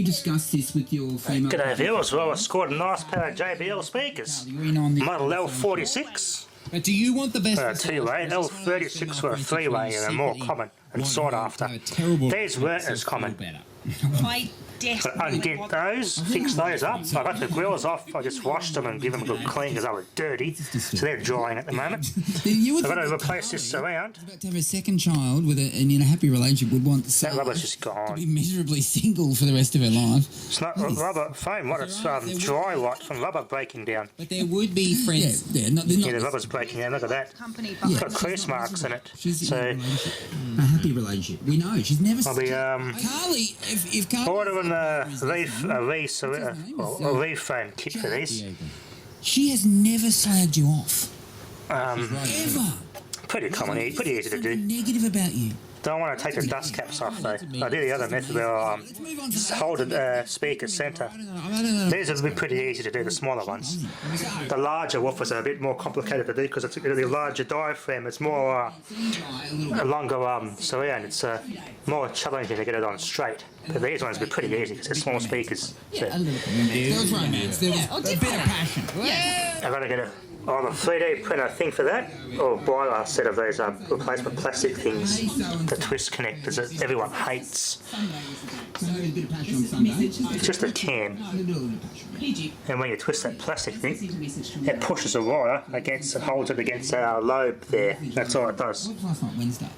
discussed this with your female? G'day viewers, well I scored a nice pair of JBL speakers. Model L46. But do you want the best? Two-way, L36 were a three-way and are more common and sought after. These weren't as common. But I did those, fixed those up. I got the grills off, I just washed them and give them a good clean because they were dirty. So they're drying at the moment. I've got to replace this surround. About to have a second child with and in a happy relationship would want that rubber's just gone. To be miserably single for the rest of her life. It's not rubber foam, what it's dry rot from rubber breaking down. But there would be friends. Yeah, the rubber's breaking down, look at that. It's got crease marks in it. She's in a happy relationship. We know, she's never... I'll be Carly, if Carly... ordering a refoamed kit for these. She has never slagged you off. Ever. Pretty common, pretty easy to do. Negative about you. Don't want to take the dust caps off though. I do the other method where I hold the speaker centre. These would be pretty easy to do, the smaller ones. The larger woofers are a bit more complicated to do because it's the larger diaphragm. It's more a longer surround. It's more challenging to get it on straight. But these ones would be pretty easy because they're small speakers. Yeah, a little bit. There was romance. There was a bit of passion. I've got to get a 3D printer thing for that, or buy a set of those replacement plastic things, the twist connectors that everyone hates. It's just a can, and when you twist that plastic thing, it pushes a wire against and holds it against our lobe there. That's all it does.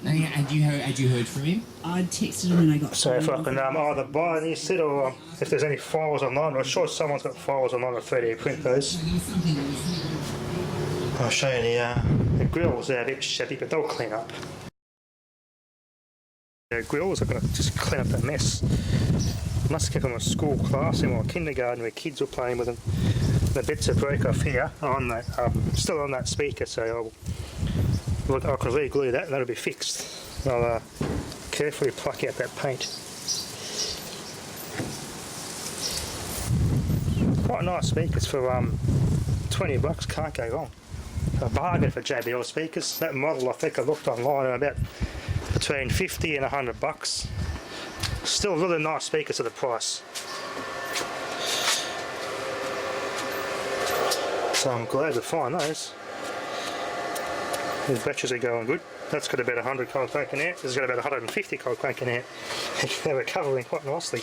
Had you heard from him? I texted him and I got... So if I can either buy a new set or if there's any files online, I'm sure someone's got files online to 3D print those. I'll show you the grills. They're a bit shabby, but they'll clean up. The grills are going to just clean up that mess. Must have kept them in a school classroom or kindergarten where kids were playing with them. The bits that broke off here are on that, still on that speaker, so I can re-glue that and that'll be fixed. I'll carefully pluck out that paint. Quite nice speakers for $20, can't go wrong. A bargain for JBL speakers. That model I think I looked online are about between $50 and $100. Still really nice speakers at the price. So I'm glad to find those. These batteries are going good. That's got about 100 cold cranking out. This has got about 150 cold cranking out. They're recovering quite nicely.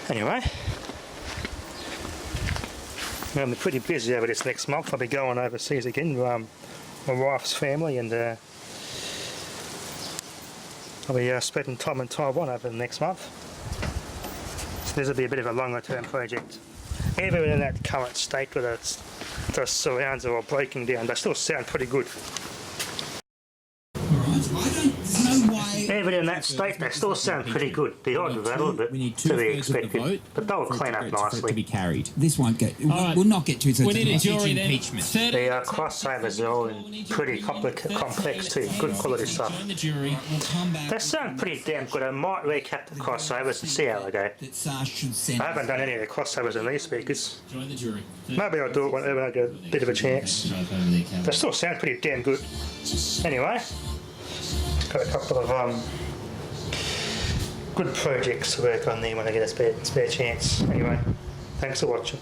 Anyway, I'm going to be pretty busy over this next month. I'll be going overseas again with my wife's family, and I'll be spending time in Taiwan over the next month. So this will be a bit of a longer term project. Even in that current state where the surrounds are all breaking down, they still sound pretty good. Even in that state, they still sound pretty good. The odd rattle, but to be expected. But they'll clean up nicely. To be carried. This won't get. We'll not get to. We need a jury then. The crossovers are all in pretty complex too. Good quality stuff. They sound pretty damn good. I might recap the crossovers and see how they go. I haven't done any of the crossovers in these speakers. Maybe I'll do it whenever I get a bit of a chance. They still sound pretty damn good. Anyway. Got a couple of good projects to work on there when I get a spare chance. Anyway, thanks for watching.